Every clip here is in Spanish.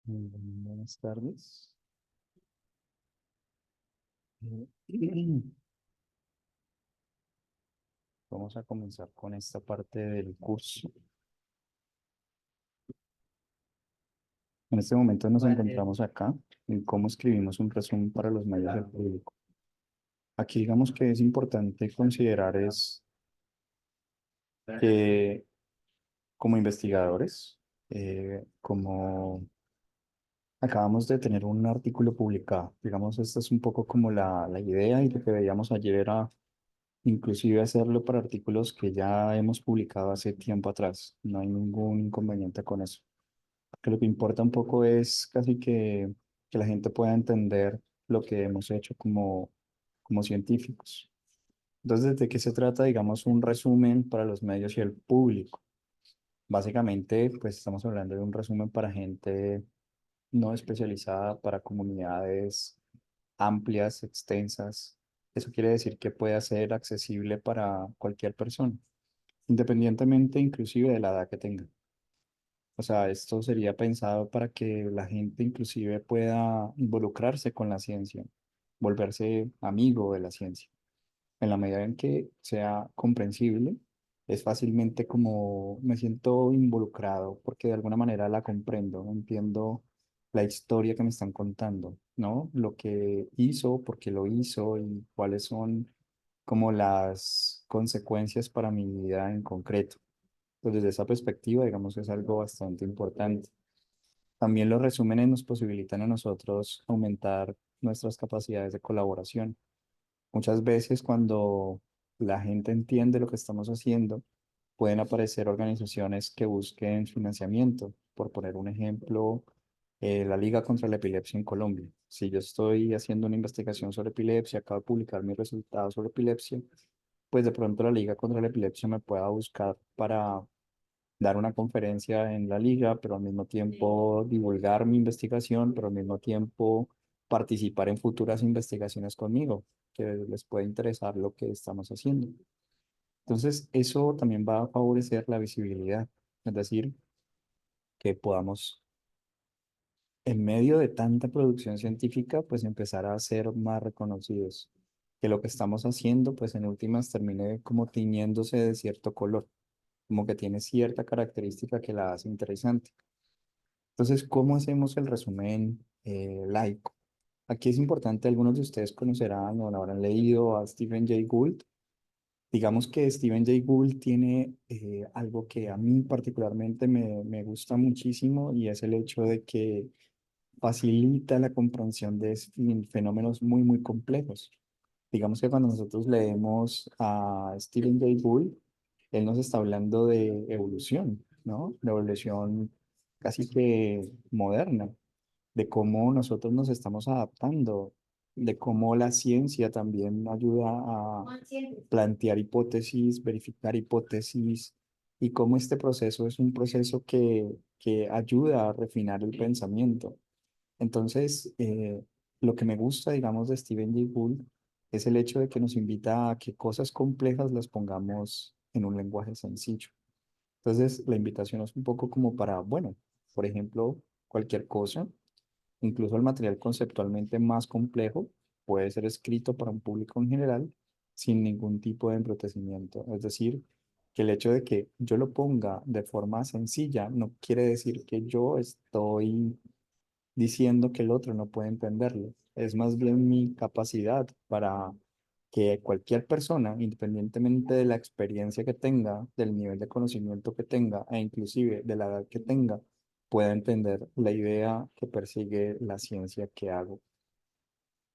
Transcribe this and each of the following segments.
Buenas tardes. Eh, Vamos a comenzar con esta parte del curso. En este momento nos encontramos acá en cómo escribimos un resumen para los medios del público. Aquí digamos que es importante considerar es que como investigadores, como acabamos de tener un artículo publicado, digamos, esta es un poco como la idea y lo que veíamos ayer era inclusive hacerlo para artículos que ya hemos publicado hace tiempo atrás. No hay ningún inconveniente con eso. Que lo que importa un poco es casi que la gente pueda entender lo que hemos hecho como científicos. Entonces, ¿de qué se trata? Digamos, un resumen para los medios y el público. Básicamente, pues estamos hablando de un resumen para gente no especializada, para comunidades amplias, extensas. Eso quiere decir que pueda ser accesible para cualquier persona, independientemente inclusive de la edad que tenga. O sea, esto sería pensado para que la gente inclusive pueda involucrarse con la ciencia, volverse amigo de la ciencia. En la medida en que sea comprensible, es fácilmente como me siento involucrado porque de alguna manera la comprendo, entiendo la historia que me están contando, ¿no? Lo que hizo, por qué lo hizo y cuáles son como las consecuencias para mi vida en concreto. Pues desde esa perspectiva, digamos, es algo bastante importante. También los resúmenes nos posibilitan a nosotros aumentar nuestras capacidades de colaboración. Muchas veces cuando la gente entiende lo que estamos haciendo, pueden aparecer organizaciones que busquen financiamiento. Por poner un ejemplo, la Liga contra la Epilepsia en Colombia. Si yo estoy haciendo una investigación sobre epilepsia, acabo de publicar mis resultados sobre epilepsia, pues de pronto la Liga contra la Epilepsia me pueda buscar para dar una conferencia en la liga, pero al mismo tiempo divulgar mi investigación, pero al mismo tiempo participar en futuras investigaciones conmigo, que les puede interesar lo que estamos haciendo. Entonces, eso también va a favorecer la visibilidad, es decir, que podamos, en medio de tanta producción científica, pues empezar a ser más reconocidos, que lo que estamos haciendo, pues en últimas termine como tiñéndose de cierto color, como que tiene cierta característica que la hace interesante. Entonces, ¿cómo hacemos el resumen laico? Aquí es importante, algunos de ustedes conocerán o lo habrán leído a Stephen Jay Gould. Digamos que Stephen Jay Gould tiene algo que a mí particularmente me gusta muchísimo y es el hecho de que facilita la comprensión de fenómenos muy, muy complejos. Digamos que cuando nosotros leemos a Stephen Jay Gould, él nos está hablando de evolución, ¿no? La evolución casi que moderna, de cómo nosotros nos estamos adaptando, de cómo la ciencia también ayuda a plantear hipótesis, verificar hipótesis, y cómo este proceso es un proceso que ayuda a refinar el pensamiento. Entonces, lo que me gusta, digamos, de Stephen Jay Gould es el hecho de que nos invita a que cosas complejas las pongamos en un lenguaje sencillo. Entonces, la invitación es un poco como para, bueno, por ejemplo, cualquier cosa, incluso el material conceptualmente más complejo, puede ser escrito para un público en general sin ningún tipo de embrutecimiento. Es decir, que el hecho de que yo lo ponga de forma sencilla no quiere decir que yo estoy diciendo que el otro no puede entenderlo. Es más bien mi capacidad para que cualquier persona, independientemente de la experiencia que tenga, del nivel de conocimiento que tenga e inclusive de la edad que tenga, pueda entender la idea que persigue la ciencia que hago.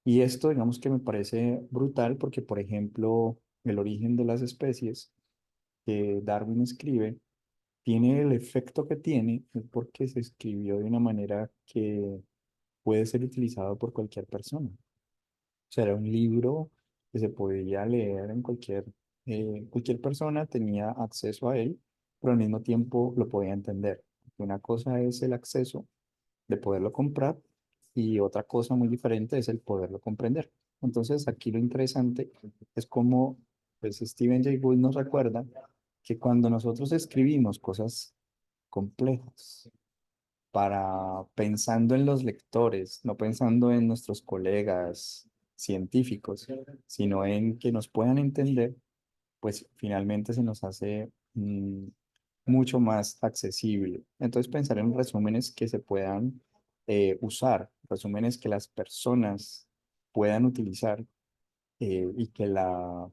Y esto, digamos que me parece brutal porque, por ejemplo, el origen de las especies que Darwin escribe tiene el efecto que tiene es porque se escribió de una manera que puede ser utilizado por cualquier persona. O sea, era un libro que se podía leer en cualquier persona tenía acceso a él, pero al mismo tiempo lo podía entender. Una cosa es el acceso de poderlo comprar y otra cosa muy diferente es el poderlo comprender. Entonces, aquí lo interesante es cómo pues, Stephen Jay Gould nos recuerda que cuando nosotros escribimos cosas complejas, para pensando en los lectores, no pensando en nuestros colegas científicos, sino en que nos puedan entender, pues finalmente se nos hace mucho más accesible. Entonces pensar en resúmenes que se puedan usar, resúmenes que las personas puedan utilizar y que la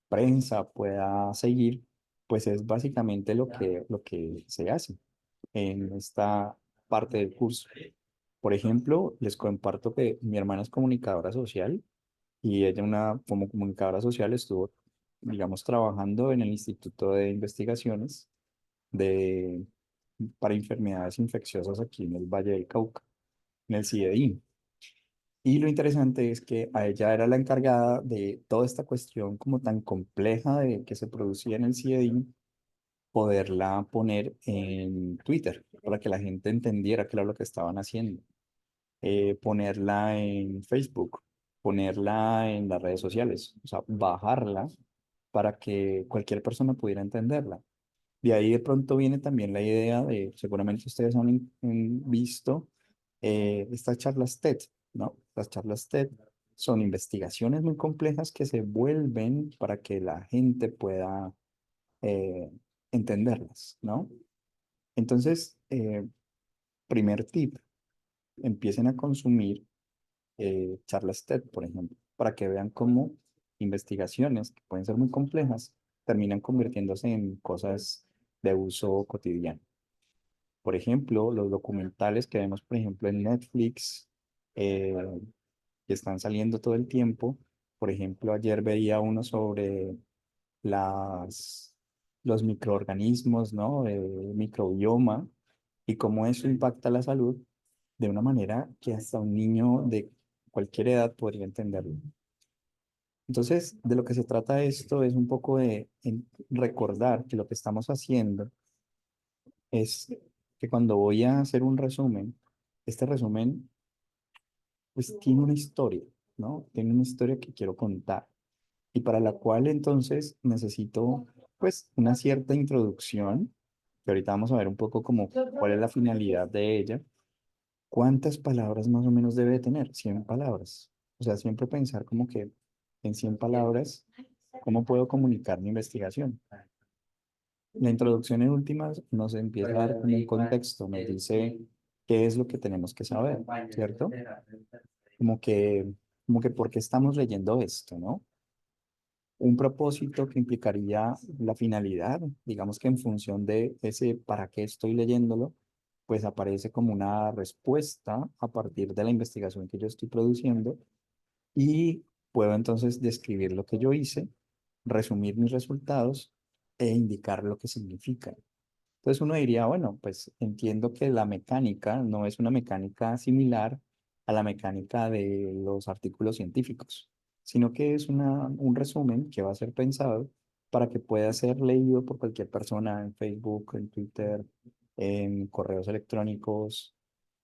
prensa pueda seguir, pues es básicamente lo que se hace en esta parte del curso. Por ejemplo, les comparto que mi hermana es comunicadora social y ella como comunicadora social estuvo, digamos, trabajando en el Instituto de Investigaciones de, para Enfermedades Infecciosas aquí en el Valle del Cauca, en el CIEDIN. Y lo interesante es que a ella era la encargada de toda esta cuestión como tan compleja de que se producía en el CIEDIN, poderla poner en Twitter para que la gente entendiera qué era lo que estaban haciendo, ponerla en Facebook, ponerla en las redes sociales, o sea, bajarla para que cualquier persona pudiera entenderla. De ahí de pronto viene también la idea de, seguramente ustedes han visto estas charlas TED, ¿no? Las charlas TED son investigaciones muy complejas que se vuelven para que la gente pueda eh, entenderlas, ¿no? Entonces, primer tip, empiecen a consumir charlas TED, por ejemplo, para que vean cómo investigaciones que pueden ser muy complejas terminan convirtiéndose en cosas de uso cotidiano. Por ejemplo, los documentales que vemos, por ejemplo, en Netflix, eh, que están saliendo todo el tiempo. Por ejemplo, ayer veía uno sobre las, los microorganismos, ¿no? El microbioma y cómo eso impacta la salud de una manera que hasta un niño de cualquier edad podría entenderlo. Entonces, de lo que se trata esto es un poco de recordar que lo que estamos haciendo es que cuando voy a hacer un resumen, este resumen pues tiene una historia, ¿no? Tiene una historia que quiero contar y para la cual entonces necesito pues una cierta introducción, que ahorita vamos a ver un poco como cuál es la finalidad de ella. ¿Cuántas palabras más o menos debe de tener? 100 palabras. O sea, siempre pensar como que en 100 palabras, ¿cómo puedo comunicar mi investigación? La introducción en últimas nos empieza a dar como un contexto, nos dice qué es lo que tenemos que saber, ¿cierto? Como que, como que por qué estamos leyendo esto, ¿no? Un propósito que implicaría la finalidad, digamos que en función de ese para qué estoy leyéndolo, pues aparece como una respuesta a partir de la investigación que yo estoy produciendo y puedo entonces describir lo que yo hice, resumir mis resultados e indicar lo que significa. Entonces uno diría, bueno, pues entiendo que la mecánica no es una mecánica similar a la mecánica de los artículos científicos, sino que es un resumen que va a ser pensado para que pueda ser leído por cualquier persona en Facebook, en Twitter, en correos electrónicos,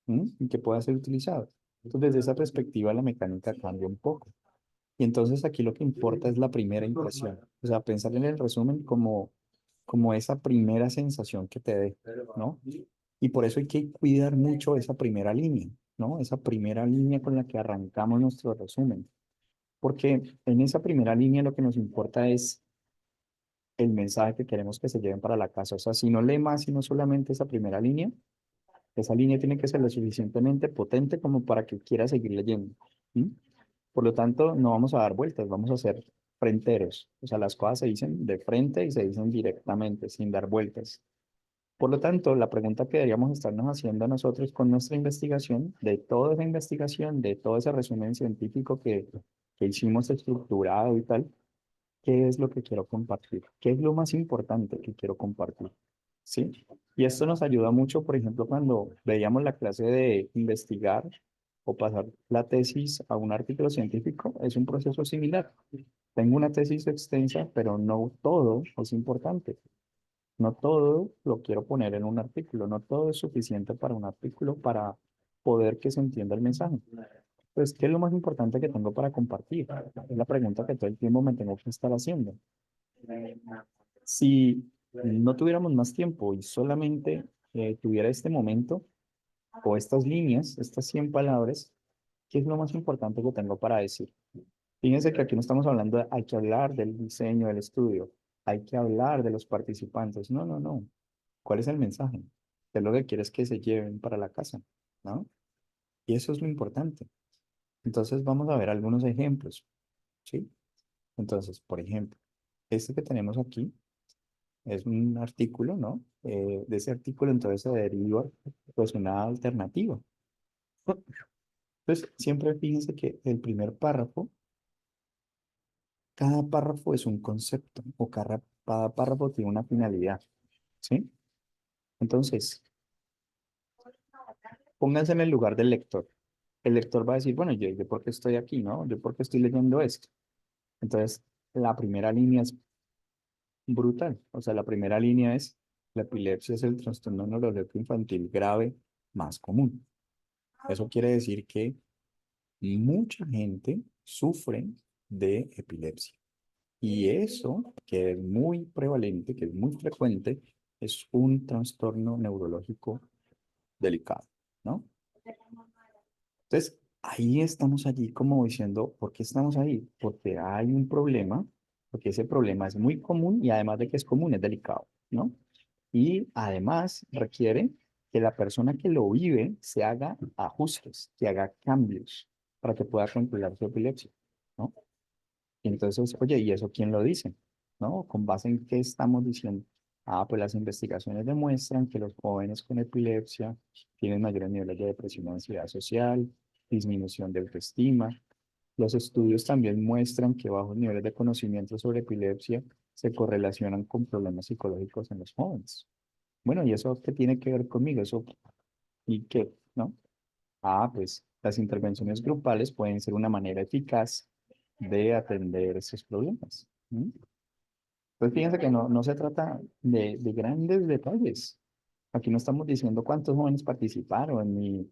y que pueda ser utilizado. Entonces, desde esa perspectiva, la mecánica cambia un poco. Y entonces aquí lo que importa es la primera impresión. O sea, pensar en el resumen como esa primera sensación que te dé, ¿no? Y por eso hay que cuidar mucho esa primera línea, ¿no? Esa primera línea con la que arrancamos nuestro resumen. Porque en esa primera línea lo que nos importa es el mensaje que queremos que se lleven para la casa. O sea, si no lee más, sino solamente esa primera línea, esa línea tiene que ser lo suficientemente potente como para que quiera seguir leyendo. ¿Sí? Por lo tanto, no vamos a dar vueltas, vamos a ser fronteros. O sea, las cosas se dicen de frente y se dicen directamente, sin dar vueltas. Por lo tanto, la pregunta que deberíamos estarnos haciendo nosotros con nuestra investigación, de toda esa investigación, de todo ese resumen científico que hicimos estructurado y tal, ¿qué es lo que quiero compartir? ¿Qué es lo más importante que quiero compartir? ¿Sí? Y esto nos ayuda mucho, por ejemplo, cuando veíamos la clase de investigar o pasar la tesis a un artículo científico, es un proceso similar. Tengo una tesis extensa, pero no todo es importante. No todo lo quiero poner en un artículo, no todo es suficiente para un artículo para poder que se entienda el mensaje. Pues, ¿qué es lo más importante que tengo para compartir? Es la pregunta que todo el tiempo me tengo que estar haciendo. Si no tuviéramos más tiempo y solamente tuviera este momento, o estas líneas, estas 100 palabras, ¿qué es lo más importante que tengo para decir? Fíjense que aquí no estamos hablando de, hay que hablar del diseño del estudio, hay que hablar de los participantes. No, no, no. ¿Cuál es el mensaje? ¿Qué es lo que quieres que se lleven para la casa? ¿No? Y eso es lo importante. Entonces vamos a ver algunos ejemplos, ¿sí? Entonces, por ejemplo, este que tenemos aquí es un artículo, ¿no? De ese artículo entonces se deriva pues una alternativa. Entonces, siempre fíjense que el primer párrafo, cada párrafo es un concepto o cada párrafo tiene una finalidad, ¿sí? Entonces, pónganse en el lugar del lector. El lector va a decir, bueno, yo por qué estoy aquí, ¿no? Yo por qué estoy leyendo esto. Entonces, la primera línea es brutal. O sea, la primera línea es, la epilepsia es el trastorno neurológico infantil grave más común. Eso quiere decir que mucha gente sufre de epilepsia. Y eso, que es muy prevalente, que es muy frecuente, es un trastorno neurológico delicado, ¿no? Entonces, ahí estamos allí como diciendo, ¿por qué estamos ahí? Porque hay un problema, porque ese problema es muy común y además de que es común, es delicado, ¿no? Y además requiere que la persona que lo vive se haga ajustes, que haga cambios para que pueda controlar su epilepsia, ¿no? Y entonces, oye, ¿y eso quién lo dice? ¿No? ¿Con base en qué estamos diciendo? Ah, pues las investigaciones demuestran que los jóvenes con epilepsia tienen mayores niveles de depresión y ansiedad social, disminución de autoestima. Los estudios también muestran que bajos niveles de conocimiento sobre epilepsia se correlacionan con problemas psicológicos en los jóvenes. Bueno, ¿y eso qué tiene que ver conmigo? ¿Eso y qué? ¿No? Ah, pues las intervenciones grupales pueden ser una manera eficaz de atender esos problemas. ¿Mm? Pues fíjense que no se trata de grandes detalles. Aquí no estamos diciendo cuántos jóvenes participaron ni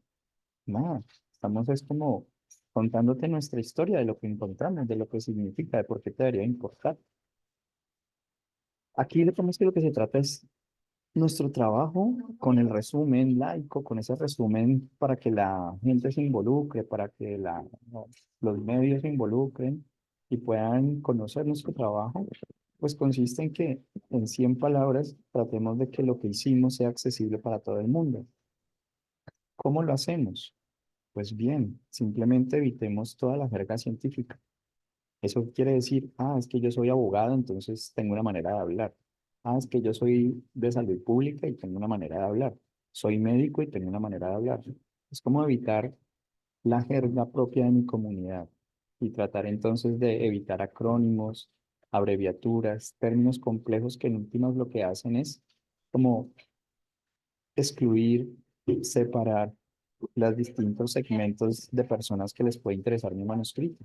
nada. Estamos es como contándote nuestra historia de lo que encontramos, de lo que significa, de por qué te debería importar. Aquí le ponemos que lo que se trata es nuestro trabajo con el resumen laico, con ese resumen para que la gente se involucre, para que no, los medios se involucren y puedan conocer nuestro trabajo, pues consiste en que en 100 palabras tratemos de que lo que hicimos sea accesible para todo el mundo. ¿Cómo lo hacemos? Pues bien, simplemente evitemos toda la jerga científica. Eso quiere decir, ah, es que yo soy abogado, entonces tengo una manera de hablar. Ah, es que yo soy de salud pública y tengo una manera de hablar. Soy médico y tengo una manera de hablar. Es como evitar la jerga propia de mi comunidad y tratar entonces de evitar acrónimos, abreviaturas, términos complejos que en últimas lo que hacen es como excluir, separar los distintos segmentos de personas que les puede interesar mi manuscrito.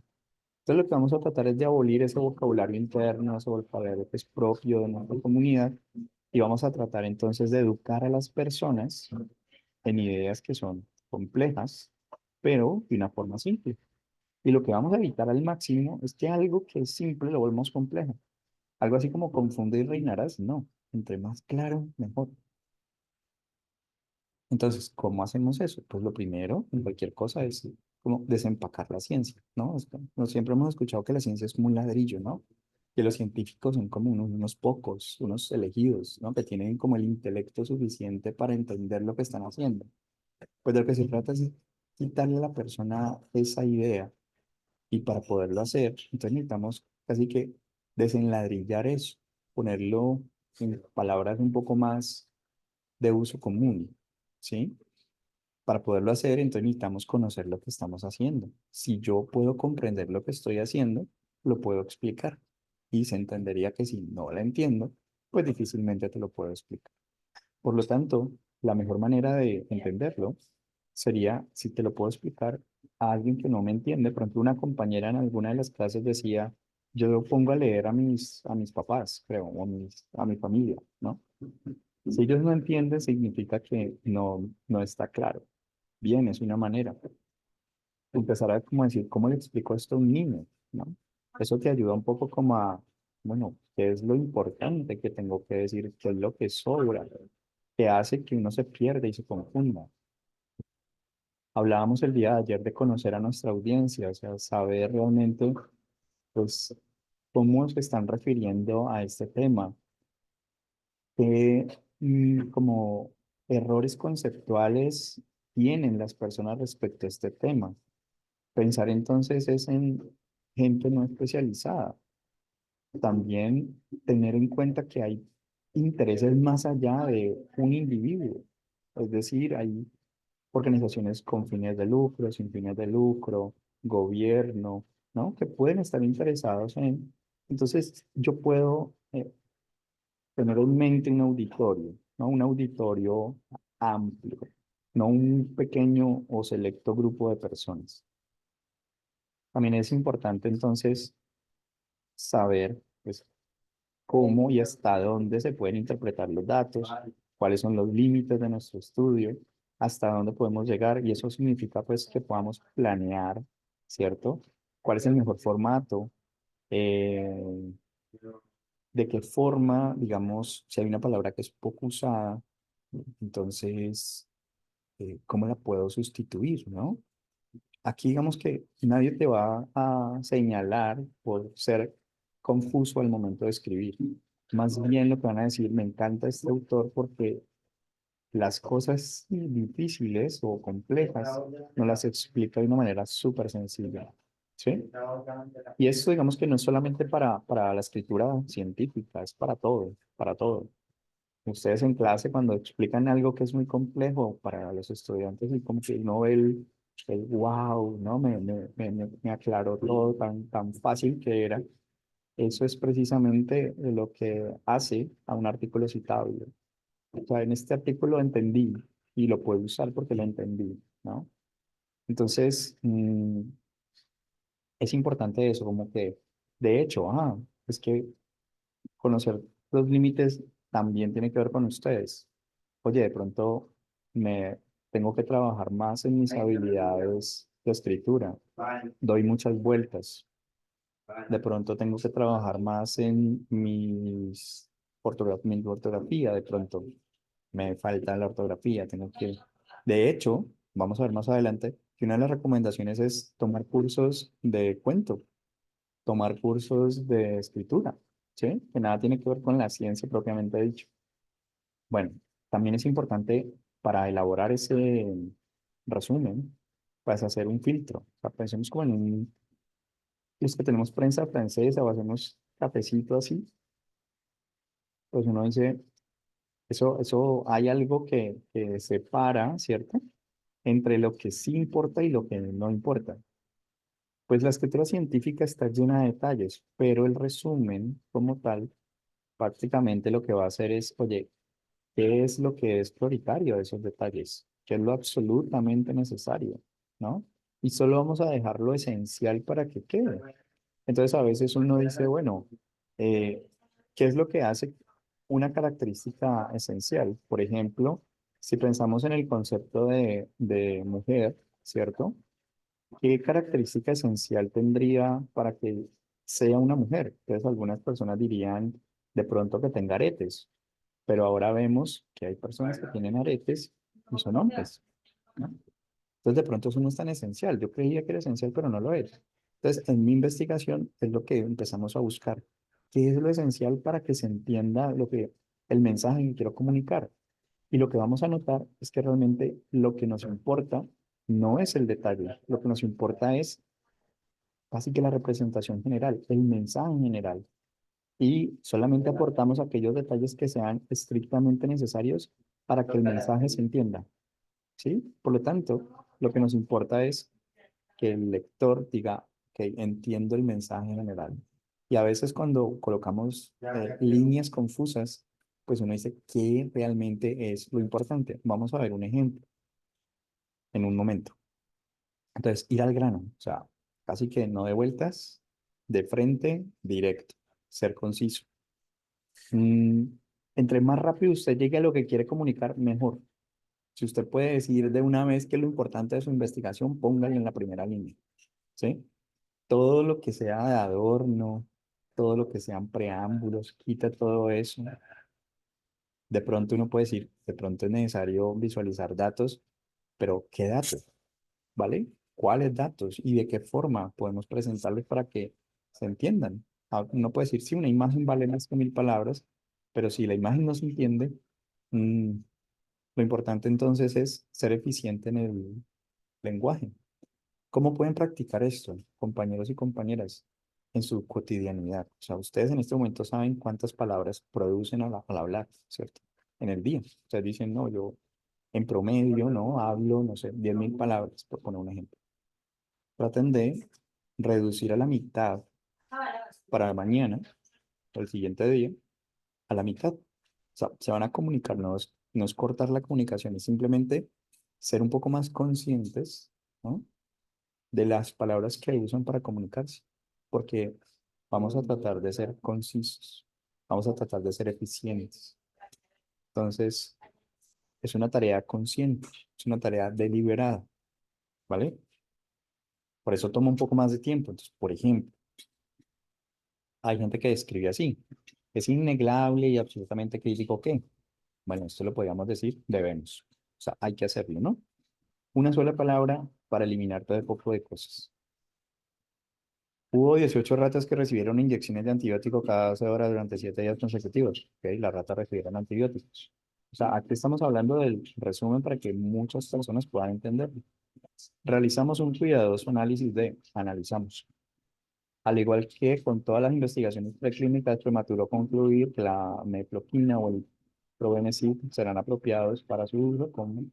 Entonces lo que vamos a tratar es de abolir ese vocabulario interno, ese vocabulario que es propio de nuestra comunidad y vamos a tratar entonces de educar a las personas en ideas que son complejas, pero de una forma simple. Y lo que vamos a evitar al máximo es que algo que es simple lo volvemos complejo. Algo así como confunde y reinarás, no. Entre más claro, mejor. Entonces, ¿cómo hacemos eso? Pues lo primero, en cualquier cosa, es como desempacar la ciencia, ¿no? No siempre hemos escuchado que la ciencia es como un ladrillo, ¿no? Que los científicos son como unos pocos, unos elegidos, ¿no? Que tienen como el intelecto suficiente para entender lo que están haciendo. Pues de lo que se trata es quitarle a la persona esa idea y para poderlo hacer, entonces necesitamos casi que desenladrillar eso, ponerlo en palabras un poco más de uso común, ¿sí? Para poderlo hacer, entonces necesitamos conocer lo que estamos haciendo. Si yo puedo comprender lo que estoy haciendo, lo puedo explicar. Y se entendería que si no la entiendo, pues difícilmente te lo puedo explicar. Por lo tanto, la mejor manera de entenderlo sería si te lo puedo explicar a alguien que no me entiende. Por ejemplo, una compañera en alguna de las clases decía, yo lo pongo a leer a mis papás, creo, o a mi familia, ¿no? Si ellos no entienden, significa que no está claro. Bien, es una manera. Empezar a como decir, ¿cómo le explico esto a un niño? ¿No? Eso te ayuda un poco como a, bueno, ¿qué es lo importante que tengo que decir? ¿Qué es lo que sobra? Que hace que uno se pierda y se confunda. Hablábamos el día de ayer de conocer a nuestra audiencia, o sea, saber realmente, pues, cómo se están refiriendo a este tema, qué como errores conceptuales tienen las personas respecto a este tema. Pensar entonces es en gente no especializada. También tener en cuenta que hay intereses más allá de un individuo. Es decir, hay organizaciones con fines de lucro, sin fines de lucro, gobierno, ¿no? Que pueden estar interesados en. Entonces, yo puedo tener en mente un auditorio, ¿no? Un auditorio amplio, no un pequeño o selecto grupo de personas. También es importante entonces saber, pues, cómo y hasta dónde se pueden interpretar los datos, cuáles son los límites de nuestro estudio, hasta dónde podemos llegar, y eso significa pues que podamos planear, ¿cierto? ¿Cuál es el mejor formato? Eh, ¿De qué forma, digamos, si hay una palabra que es poco usada, entonces, cómo la puedo sustituir, ¿no? Aquí digamos que nadie te va a señalar por ser confuso al momento de escribir. Más bien lo que van a decir, me encanta este autor porque las cosas difíciles o complejas nos las explica de una manera súper sencilla. ¿Sí? Y esto digamos que no es solamente para la escritura científica, es para todo, para todo. Ustedes en clase cuando explican algo que es muy complejo para los estudiantes y como que no ve el wow, ¿no? Me aclaró todo tan fácil que era. Eso es precisamente lo que hace a un artículo citable. O sea, en este artículo entendí y lo puedo usar porque lo entendí, ¿no? Entonces, es importante eso, como que, de hecho, es que conocer los límites también tiene que ver con ustedes. Oye, de pronto me tengo que trabajar más en mis habilidades de escritura. Doy muchas vueltas. De pronto tengo que trabajar más en mi ortografía. De pronto me falta la ortografía. Tengo que. De hecho, vamos a ver más adelante que una de las recomendaciones es tomar cursos de cuento, tomar cursos de escritura, ¿sí? Que nada tiene que ver con la ciencia propiamente dicho. Bueno, también es importante para elaborar ese resumen, pues hacer un filtro. O sea, pensemos como en los que tenemos prensa francesa o hacemos cafecito así, pues uno dice, eso hay algo que separa, ¿cierto? Entre lo que sí importa y lo que no importa. Pues la escritura científica está llena de detalles, pero el resumen como tal, prácticamente lo que va a hacer es, oye, ¿qué es lo que es prioritario de esos detalles? ¿Qué es lo absolutamente necesario? ¿No? Y solo vamos a dejar lo esencial para que quede. Entonces a veces uno dice, bueno, eh, ¿qué es lo que hace una característica esencial? Por ejemplo, si pensamos en el concepto de mujer, ¿cierto? ¿Qué característica esencial tendría para que sea una mujer? Entonces algunas personas dirían de pronto que tenga aretes, pero ahora vemos que hay personas que tienen aretes y son hombres, ¿no? Entonces, de pronto eso no es tan esencial. Yo creía que era esencial, pero no lo es. Entonces, en mi investigación es lo que empezamos a buscar. ¿Qué es lo esencial para que se entienda el mensaje que quiero comunicar? Y lo que vamos a notar es que realmente lo que nos importa no es el detalle. Lo que nos importa es casi que la representación general, el mensaje en general. Y solamente aportamos aquellos detalles que sean estrictamente necesarios para que el mensaje se entienda. ¿Sí? Por lo tanto, lo que nos importa es que el lector diga, que entiendo el mensaje general. Y a veces cuando colocamos líneas confusas, pues uno dice, ¿qué realmente es lo importante? Vamos a ver un ejemplo en un momento. Entonces, ir al grano, o sea, casi que no de vueltas, de frente, directo, ser conciso. Mm, entre más rápido usted llegue a lo que quiere comunicar, mejor. Si usted puede decir de una vez que lo importante de su investigación, póngalo en la primera línea, ¿sí? Todo lo que sea de adorno, todo lo que sean preámbulos, quita todo eso. De pronto uno puede decir, de pronto es necesario visualizar datos, pero ¿qué datos? ¿vale? ¿Cuáles datos y de qué forma podemos presentarles para que se entiendan? No puede decir, sí, una imagen vale más que 1000 palabras, pero si la imagen no se entiende, mm, lo importante entonces es ser eficiente en el lenguaje. ¿Cómo pueden practicar esto, compañeros y compañeras, en su cotidianidad? O sea, ustedes en este momento saben cuántas palabras producen al hablar, ¿cierto? En el día. Ustedes dicen, no, yo en promedio, ¿no? Hablo, no sé, 10.000 palabras, por poner un ejemplo. Traten de reducir a la mitad para mañana o el siguiente día, a la mitad. O sea, se van a comunicar, no es cortar la comunicación, es simplemente ser un poco más conscientes, ¿no? De las palabras que usan para comunicarse, porque vamos a tratar de ser concisos, vamos a tratar de ser eficientes. Entonces, es una tarea consciente, es una tarea deliberada, ¿vale? Por eso toma un poco más de tiempo. Entonces, por ejemplo, hay gente que describe así, es innegable y absolutamente crítico que, bueno, esto lo podríamos decir, debemos. O sea, hay que hacerlo, ¿no? Una sola palabra para eliminar todo el poco de cosas. Hubo 18 ratas que recibieron inyecciones de antibiótico cada 12 horas durante 7 días consecutivos. ¿Ok? Las ratas recibieron antibióticos. O sea, aquí estamos hablando del resumen para que muchas personas puedan entenderlo. Realizamos un cuidadoso análisis analizamos. Al igual que con todas las investigaciones preclínicas, es prematuro concluir que la mefloquina o el probenecid serán apropiados para su uso, como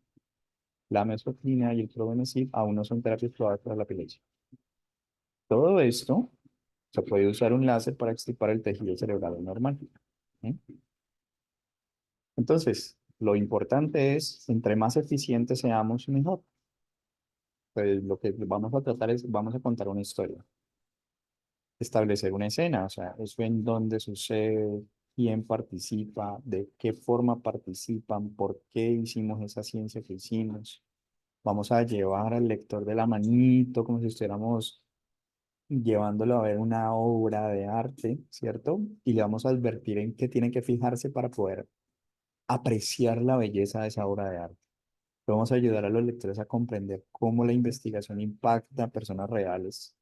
la mefloquina y el probenecid aún no son terapias probadas para la epilepsia. Todo esto se puede usar un láser para extirpar el tejido cerebral normal. ¿Sí? Entonces, lo importante es, entre más eficientes seamos, mejor. Pues lo que vamos a tratar es, vamos a contar una historia, establecer una escena, o sea, eso en dónde sucede, quién participa, de qué forma participan, por qué hicimos esa ciencia que hicimos. Vamos a llevar al lector de la manito, como si estuviéramos llevándolo a ver una obra de arte, ¿cierto? Y le vamos a advertir en qué tiene que fijarse para poder apreciar la belleza de esa obra de arte. Vamos a ayudar a los lectores a comprender cómo la investigación impacta a personas reales.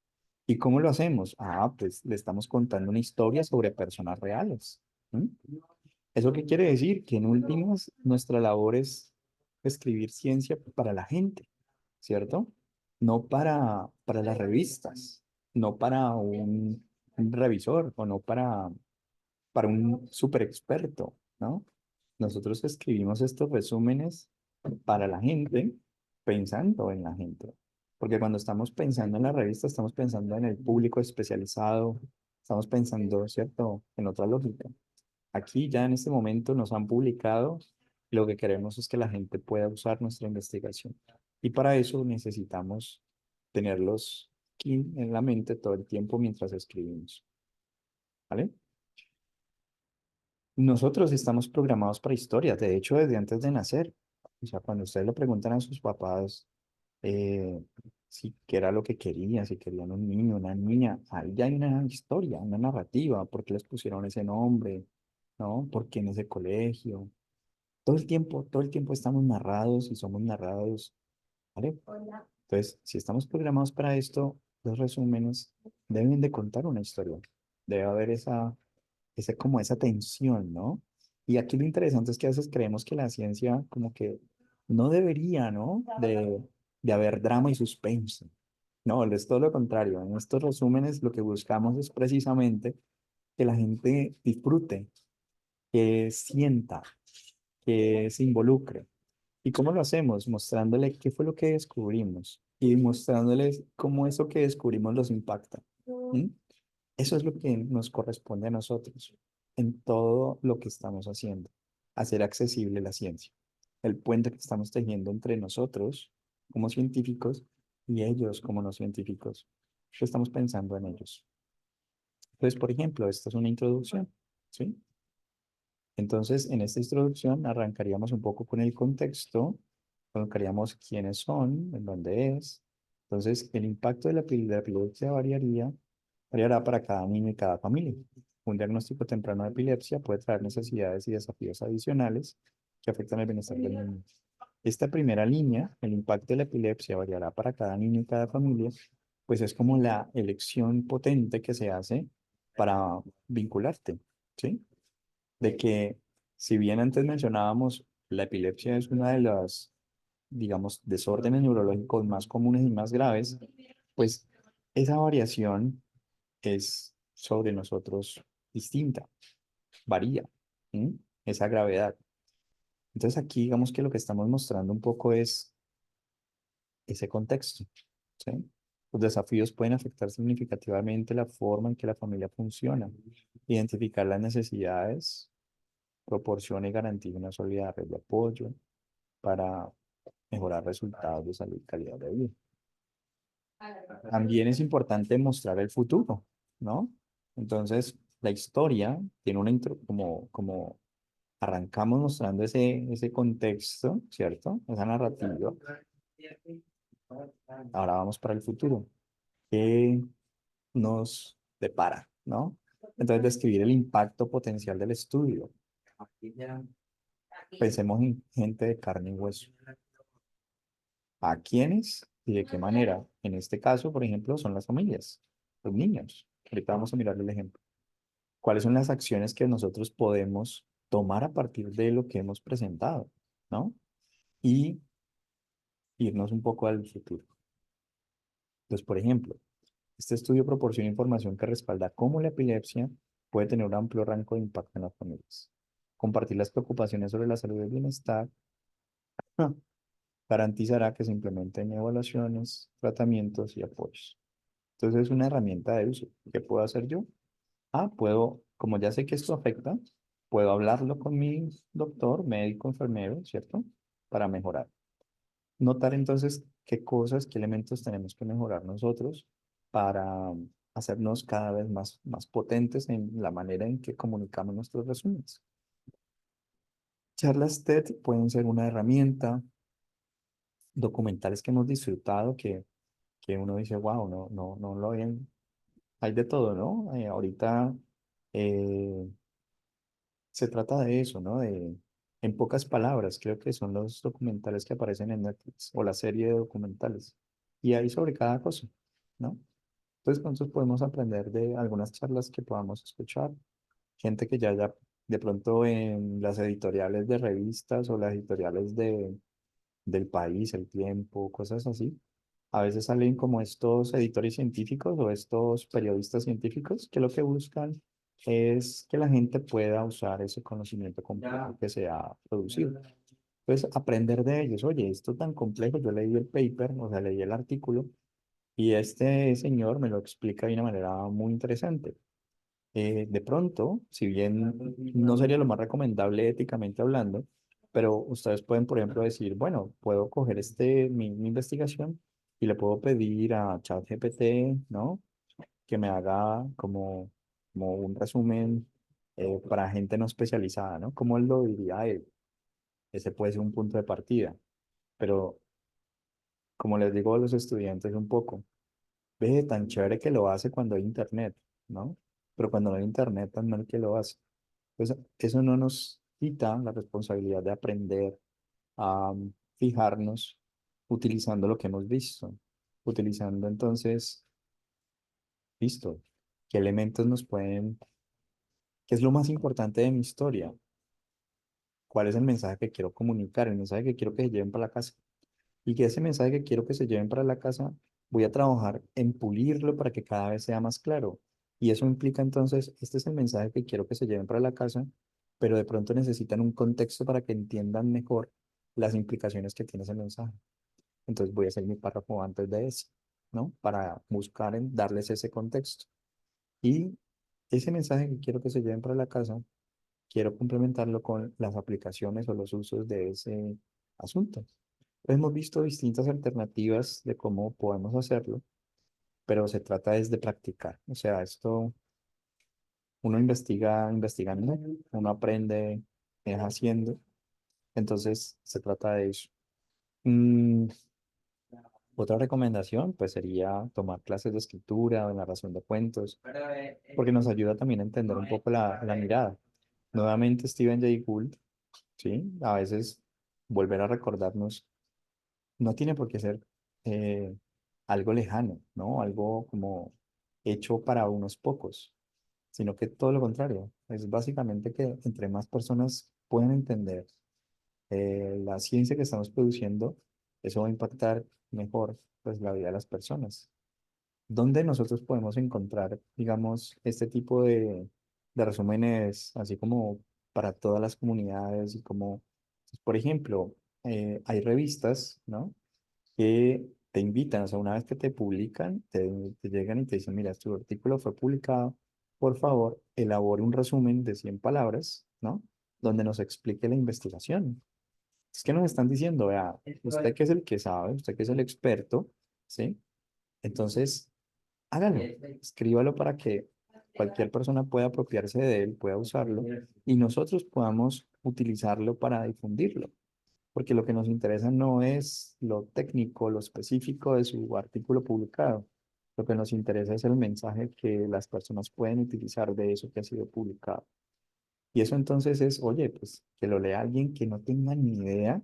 ¿Y cómo lo hacemos? Ah, pues le estamos contando una historia sobre personas reales. ¿Mm? ¿Eso qué quiere decir? Que en últimas nuestra labor es escribir ciencia para la gente, ¿cierto? No para las revistas, no para un revisor o no para un super experto, ¿no? Nosotros escribimos estos resúmenes para la gente, pensando en la gente. Porque cuando estamos pensando en la revista, estamos pensando en el público especializado, estamos pensando, ¿cierto?, en otra lógica. Aquí ya en este momento nos han publicado, lo que queremos es que la gente pueda usar nuestra investigación. Y para eso necesitamos tenerlos aquí en la mente todo el tiempo mientras escribimos. ¿Vale? Nosotros estamos programados para historias, de hecho, desde antes de nacer. O sea, cuando ustedes le preguntan a sus papás si qué era lo que querían, si querían un niño, una niña, ahí ya hay una historia, una narrativa, por qué les pusieron ese nombre, ¿no? ¿Por qué en ese colegio? Todo el tiempo estamos narrados y somos narrados, ¿vale? Entonces, si estamos programados para esto, los resúmenes deben de contar una historia. Debe haber como esa tensión, ¿no? Y aquí lo interesante es que a veces creemos que la ciencia como que no debería, ¿no? De haber drama y suspenso. No, es todo lo contrario. En estos resúmenes lo que buscamos es precisamente que la gente disfrute, que sienta, que se involucre. ¿Y cómo lo hacemos? Mostrándole qué fue lo que descubrimos y mostrándoles cómo eso que descubrimos los impacta. ¿Mm? Eso es lo que nos corresponde a nosotros en todo lo que estamos haciendo, hacer accesible la ciencia, el puente que estamos tejiendo entre nosotros como científicos y ellos como no científicos. Estamos pensando en ellos. Entonces, por ejemplo, esta es una introducción, ¿sí? Entonces, en esta introducción arrancaríamos un poco con el contexto, colocaríamos quiénes son, en dónde es. Entonces, el impacto de la epilepsia variará para cada niño y cada familia. Un diagnóstico temprano de epilepsia puede traer necesidades y desafíos adicionales que afectan el bienestar del niño. Esta primera línea, el impacto de la epilepsia variará para cada niño y cada familia, pues es como la elección potente que se hace para vincularte, ¿sí? De que si bien antes mencionábamos, la epilepsia es una de las, digamos, desórdenes neurológicos más comunes y más graves, pues esa variación es sobre nosotros distinta, varía, ¿sí? Esa gravedad. Entonces aquí digamos que lo que estamos mostrando un poco es ese contexto, ¿sí? Los desafíos pueden afectar significativamente la forma en que la familia funciona. Identificar las necesidades, proporciona y garantiza una sólida red de apoyo para mejorar resultados de salud y calidad de vida. También es importante mostrar el futuro, ¿no? Entonces, la historia tiene una intro, como arrancamos mostrando ese contexto, ¿cierto? Esa narrativa. Ahora vamos para el futuro. ¿Qué nos depara, no? Entonces, describir el impacto potencial del estudio. Pensemos en gente de carne y hueso. ¿A quiénes y de qué manera? En este caso, por ejemplo, son las familias, los niños. Ahorita vamos a mirar el ejemplo. ¿Cuáles son las acciones que nosotros podemos tomar a partir de lo que hemos presentado, ¿no? Y irnos un poco al futuro. Entonces, por ejemplo, este estudio proporciona información que respalda cómo la epilepsia puede tener un amplio rango de impacto en las familias. Compartir las preocupaciones sobre la salud y el bienestar garantizará que se implementen evaluaciones, tratamientos y apoyos. Entonces es una herramienta de uso. ¿Qué puedo hacer yo? Puedo, como ya sé que esto afecta, puedo hablarlo con mi doctor, médico, enfermero, ¿cierto? Para mejorar. Notar entonces qué cosas, qué elementos tenemos que mejorar nosotros para hacernos cada vez más potentes en la manera en que comunicamos nuestros resúmenes. Charlas TED pueden ser una herramienta, documentales que hemos disfrutado, que uno dice, wow, no lo habían, hay de todo, ¿no? Ahorita eh, se trata de eso, ¿no? En pocas palabras, creo que son los documentales que aparecen en Netflix o la serie de documentales. Y hay sobre cada cosa, ¿no? Entonces, nosotros podemos aprender de algunas charlas que podamos escuchar. Gente que ya haya de pronto en las editoriales de revistas o las editoriales del país, El Tiempo, cosas así. A veces salen como estos editores científicos o estos periodistas científicos que lo que buscan es que la gente pueda usar ese conocimiento complejo que se ha producido. Pues aprender de ellos, oye, esto tan complejo, yo leí el paper, o sea, leí el artículo y este señor me lo explica de una manera muy interesante. De pronto, si bien no sería lo más recomendable éticamente hablando, pero ustedes pueden, por ejemplo, decir, bueno, puedo coger mi investigación y le puedo pedir a ChatGPT, ¿no? Que me haga como un resumen para gente no especializada, ¿no? ¿Cómo él lo diría él? Ese puede ser un punto de partida, pero como les digo a los estudiantes un poco, ve tan chévere que lo hace cuando hay internet, ¿no? Pero cuando no hay internet, tan mal que lo hace. Pues eso no nos quita la responsabilidad de aprender a fijarnos utilizando lo que hemos visto, utilizando entonces, listo, qué elementos nos pueden, qué es lo más importante de mi historia, cuál es el mensaje que quiero comunicar, el mensaje que quiero que se lleven para la casa. Y que ese mensaje que quiero que se lleven para la casa, voy a trabajar en pulirlo para que cada vez sea más claro. Y eso implica entonces, este es el mensaje que quiero que se lleven para la casa, pero de pronto necesitan un contexto para que entiendan mejor las implicaciones que tiene ese mensaje. Entonces voy a hacer mi párrafo antes de ese, ¿no? Para buscar en darles ese contexto. Y ese mensaje que quiero que se lleven para la casa, quiero complementarlo con las aplicaciones o los usos de ese asunto. Hemos visto distintas alternativas de cómo podemos hacerlo, pero se trata es de practicar. O sea, esto uno investiga investigando, uno aprende es haciendo, entonces se trata de eso. Mm, Otra recomendación pues sería tomar clases de escritura o de narración de cuentos, porque nos ayuda también a entender un poco la mirada. Nuevamente Stephen Jay Gould, ¿sí? A veces volver a recordarnos, no tiene por qué ser eh, algo lejano, ¿no? Algo como hecho para unos pocos, sino que todo lo contrario. Es básicamente que entre más personas puedan entender la ciencia que estamos produciendo, eso va a impactar mejor pues, la vida de las personas. ¿Dónde nosotros podemos encontrar, digamos, este tipo de resúmenes, así como para todas las comunidades y como, pues, por ejemplo, hay revistas, ¿no? Que te invitan, o sea, una vez que te publican, te llegan y te dicen, mira, tu artículo fue publicado, por favor, elabore un resumen de 100 palabras, ¿no? Donde nos explique la investigación. Es que nos están diciendo, vea, usted que es el que sabe, usted que es el experto, ¿sí? Entonces, hágalo, escríbalo para que cualquier persona pueda apropiarse de él, pueda usarlo y nosotros podamos utilizarlo para difundirlo. Porque lo que nos interesa no es lo técnico, lo específico de su artículo publicado. Lo que nos interesa es el mensaje que las personas pueden utilizar de eso que ha sido publicado. Y eso entonces es, oye, pues que lo lea alguien que no tenga ni idea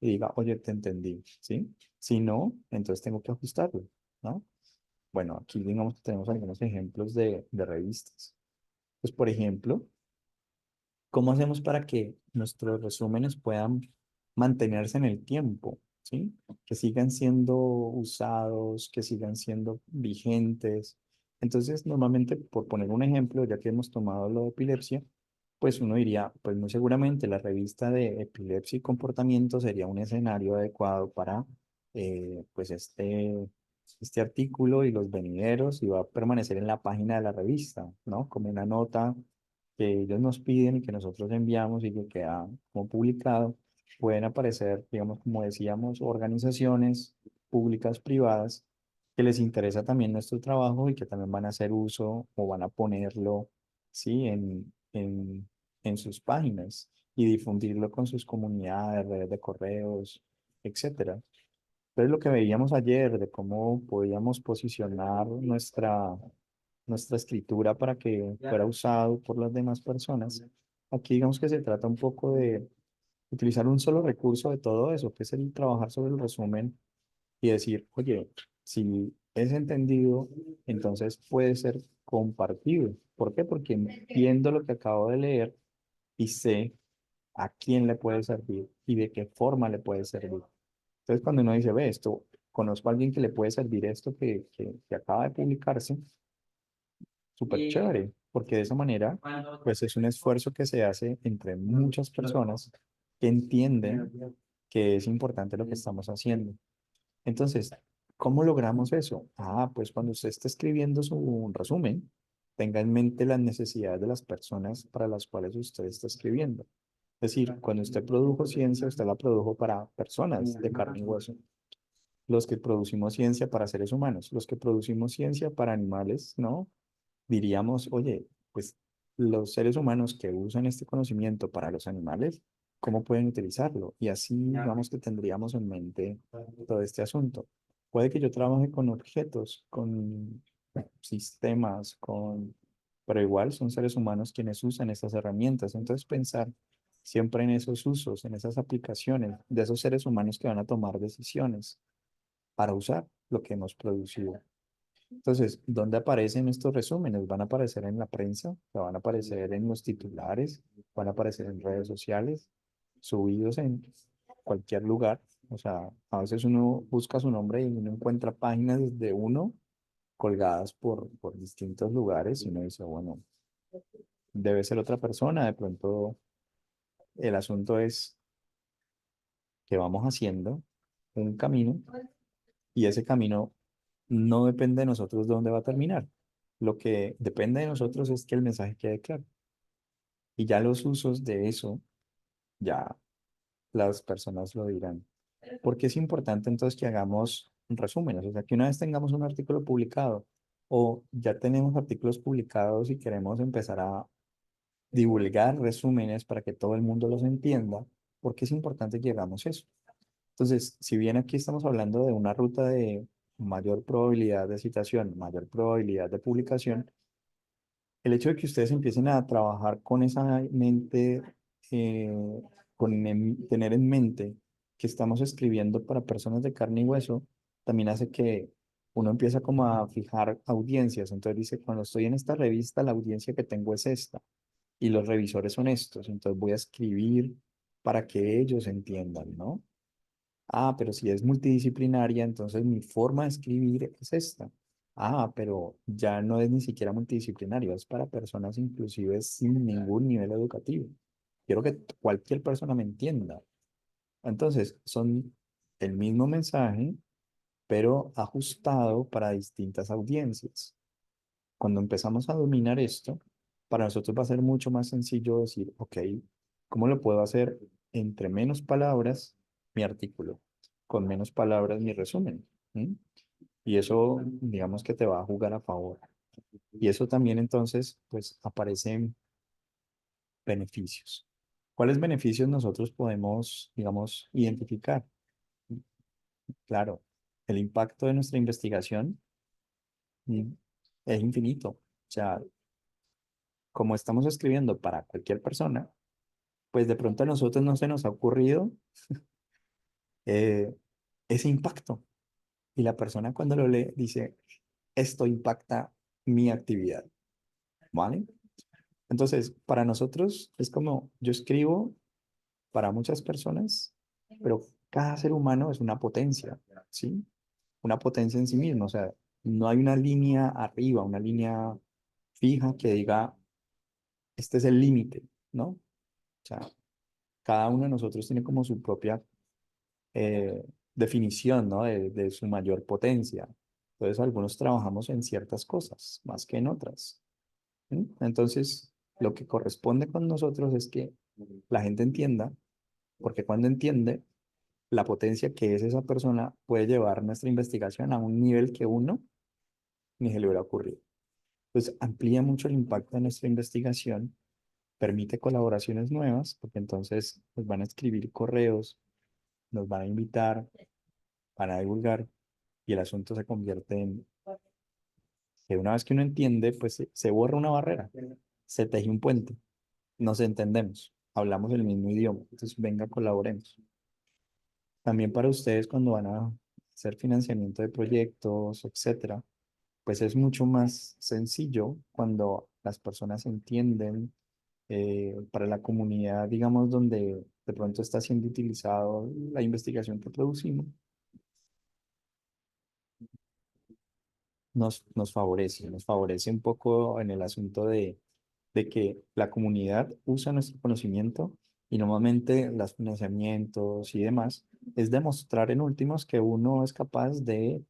y diga, oye, te entendí, ¿sí? Si no, entonces tengo que ajustarlo, ¿no? Bueno, aquí digamos que tenemos algunos ejemplos de revistas. Pues, por ejemplo, ¿cómo hacemos para que nuestros resúmenes puedan mantenerse en el tiempo? ¿Sí? Que sigan siendo usados, que sigan siendo vigentes. Entonces, normalmente, por poner un ejemplo, ya que hemos tomado lo de epilepsia, pues uno diría, pues muy seguramente la revista de epilepsia y comportamiento sería un escenario adecuado para, pues este artículo y los venideros y va a permanecer en la página de la revista, ¿no? Como una nota que ellos nos piden y que nosotros enviamos y que queda como publicado. Pueden aparecer, digamos, como decíamos, organizaciones públicas, privadas, que les interesa también nuestro trabajo y que también van a hacer uso o van a ponerlo, ¿sí? En sus páginas y difundirlo con sus comunidades, redes de correos, etcétera. Entonces, lo que veíamos ayer de cómo podíamos posicionar nuestra escritura para que fuera usado por las demás personas, aquí digamos que se trata un poco de utilizar un solo recurso de todo eso, que es el trabajar sobre el resumen y decir, oye, si es entendido, entonces puede ser compartido. ¿Por qué? Porque entiendo lo que acabo de leer y sé a quién le puede servir y de qué forma le puede servir. Entonces, cuando uno dice, ve esto, conozco a alguien que le puede servir esto que acaba de publicarse, súper chévere, porque de esa manera, pues es un esfuerzo que se hace entre muchas personas que entienden que es importante lo que estamos haciendo. Entonces, ¿cómo logramos eso? Ah, pues cuando usted esté escribiendo su resumen, tenga en mente las necesidades de las personas para las cuales usted está escribiendo. Es decir, cuando usted produjo ciencia, usted la produjo para personas de carne y hueso. Los que producimos ciencia para seres humanos, los que producimos ciencia para animales, ¿no? Diríamos, oye, pues los seres humanos que usan este conocimiento para los animales, ¿cómo pueden utilizarlo? Y así, digamos que tendríamos en mente todo este asunto. Puede que yo trabaje con objetos, con sistemas, pero igual son seres humanos quienes usan estas herramientas. Entonces, pensar siempre en esos usos, en esas aplicaciones de esos seres humanos que van a tomar decisiones para usar lo que hemos producido. Entonces, ¿dónde aparecen estos resúmenes? Van a aparecer en la prensa, o sea, van a aparecer en los titulares, van a aparecer en redes sociales, subidos en cualquier lugar. O sea, a veces uno busca su nombre y uno encuentra páginas de uno colgadas por distintos lugares y uno dice, bueno, debe ser otra persona. De pronto, el asunto es que vamos haciendo un camino y ese camino no depende de nosotros de dónde va a terminar. Lo que depende de nosotros es que el mensaje quede claro. Y ya los usos de eso, ya las personas lo dirán. Porque es importante entonces que hagamos resúmenes, o sea, que una vez tengamos un artículo publicado o ya tenemos artículos publicados y queremos empezar a divulgar resúmenes para que todo el mundo los entienda, porque es importante que hagamos eso. Entonces, si bien aquí estamos hablando de una ruta de mayor probabilidad de citación, mayor probabilidad de publicación, el hecho de que ustedes empiecen a trabajar con esa mente, tener en mente que estamos escribiendo para personas de carne y hueso también hace que uno empieza como a fijar audiencias. Entonces dice, cuando estoy en esta revista, la audiencia que tengo es esta y los revisores son estos. Entonces voy a escribir para que ellos entiendan, ¿no? Ah, pero si es multidisciplinaria, entonces mi forma de escribir es esta. Ah, pero ya no es ni siquiera multidisciplinario, es para personas inclusive sin ningún nivel educativo. Quiero que cualquier persona me entienda. Entonces, son el mismo mensaje, pero ajustado para distintas audiencias. Cuando empezamos a dominar esto, para nosotros va a ser mucho más sencillo decir, ok, ¿cómo lo puedo hacer entre menos palabras mi artículo, con menos palabras mi resumen? ¿Mm? Y eso, digamos que te va a jugar a favor. Y eso también entonces, pues aparecen beneficios. ¿Cuáles beneficios nosotros podemos, digamos, identificar? Claro, el impacto de nuestra investigación mm, es infinito. O sea, como estamos escribiendo para cualquier persona, pues de pronto a nosotros no se nos ha ocurrido eh, ese impacto. Y la persona cuando lo lee dice, esto impacta mi actividad, ¿vale? Entonces, para nosotros es como, yo escribo para muchas personas, pero cada ser humano es una potencia, ¿sí? Una potencia en sí mismo, o sea, no hay una línea arriba, una línea fija que diga, este es el límite, ¿no? O sea, cada uno de nosotros tiene como su propia definición, ¿no? De su mayor potencia. Entonces, algunos trabajamos en ciertas cosas más que en otras. ¿Sí? Entonces, lo que corresponde con nosotros es que la gente entienda, porque cuando entiende, la potencia que es esa persona puede llevar nuestra investigación a un nivel que uno ni se le hubiera ocurrido. Entonces, amplía mucho el impacto de nuestra investigación, permite colaboraciones nuevas, porque entonces nos van a escribir correos, nos van a invitar, van a divulgar y el asunto se convierte en que una vez que uno entiende, pues se borra una barrera, se teje un puente, nos entendemos, hablamos el mismo idioma, entonces venga, colaboremos. También para ustedes cuando van a hacer financiamiento de proyectos, etcétera, pues es mucho más sencillo cuando las personas entienden para la comunidad, digamos, donde de pronto está siendo utilizado la investigación que producimos, nos favorece un poco en el asunto de que la comunidad usa nuestro conocimiento y normalmente los financiamientos y demás es demostrar en últimos que uno es capaz de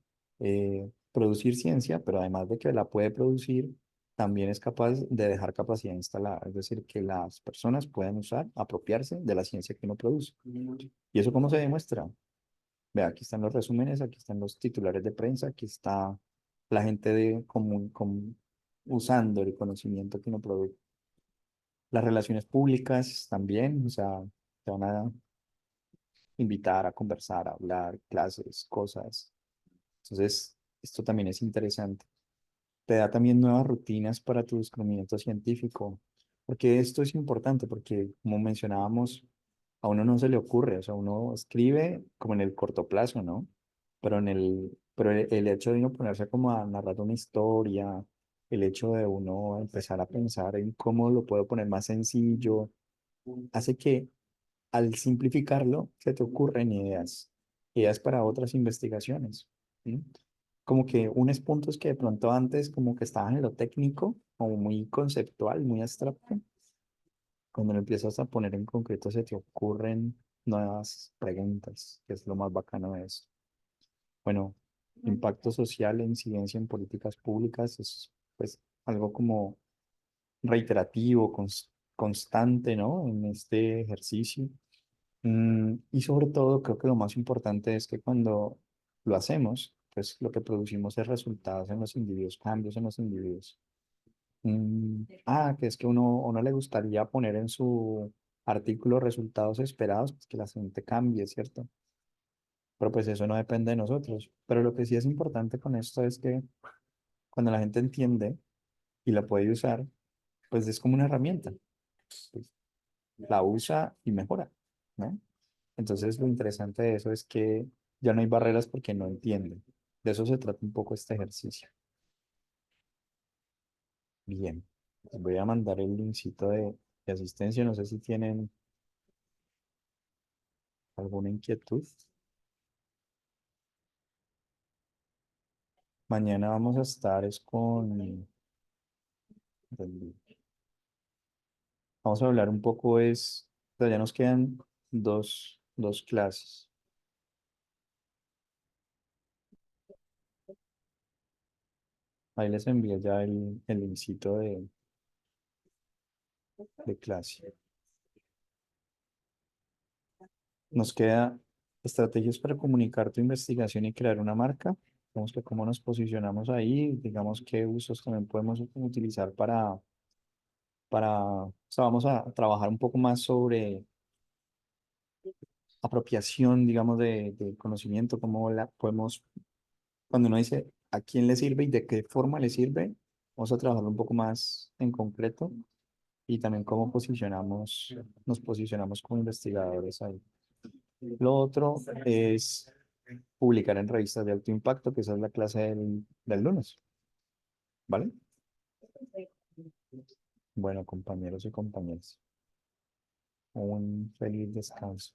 producir ciencia, pero además de que la puede producir, también es capaz de dejar capacidad instalada, es decir, que las personas puedan usar, apropiarse de la ciencia que uno produce. ¿Y eso cómo se demuestra? Vea, aquí están los resúmenes, aquí están los titulares de prensa, aquí está la gente de común usando el conocimiento que uno produce. Las relaciones públicas también, o sea, te van a invitar a conversar, a hablar, clases, cosas. Entonces, esto también es interesante. Te da también nuevas rutinas para tu descubrimiento científico, porque esto es importante, porque como mencionábamos, a uno no se le ocurre, o sea, uno escribe como en el corto plazo, ¿no? Pero el hecho de uno ponerse como a narrar una historia, el hecho de uno empezar a pensar en cómo lo puedo poner más sencillo, hace que al simplificarlo se te ocurren ideas, ideas para otras investigaciones. ¿Sí? Como que unos puntos que de pronto antes como que estaban en lo técnico, como muy conceptual, muy abstracto, cuando lo empiezas a poner en concreto se te ocurren nuevas preguntas, que es lo más bacano de esto. Bueno, impacto social e incidencia en políticas públicas es pues algo como reiterativo, constante, ¿no? En este ejercicio. Y sobre todo, creo que lo más importante es que cuando lo hacemos, pues lo que producimos es resultados en los individuos, cambios en los individuos. Que es que uno le gustaría poner en su artículo resultados esperados, pues que la gente cambie, ¿cierto? Pero pues eso no depende de nosotros. Pero lo que sí es importante con esto es que cuando la gente entiende y la puede usar, pues es como una herramienta. Pues, la usa y mejora, ¿no? Entonces, lo interesante de eso es que ya no hay barreras porque no entienden. De eso se trata un poco este ejercicio. Bien, les voy a mandar el linkcito de asistencia. No sé si tienen alguna inquietud. Mañana vamos a estar es con... Vamos a hablar un poco es... O sea, ya nos quedan dos clases. Ahí les envié ya el linkcito de clase. Nos queda estrategias para comunicar tu investigación y crear una marca. Vemos que cómo nos posicionamos ahí, digamos qué usos también podemos utilizar o sea, vamos a trabajar un poco más sobre apropiación, digamos, de conocimiento, cómo la podemos, cuando uno dice a quién le sirve y de qué forma le sirve, vamos a trabajar un poco más en concreto y también cómo nos posicionamos como investigadores ahí. Lo otro es publicar en revistas de alto impacto, que esa es la clase del lunes, ¿vale? Bueno, compañeros y compañeras, un feliz descanso.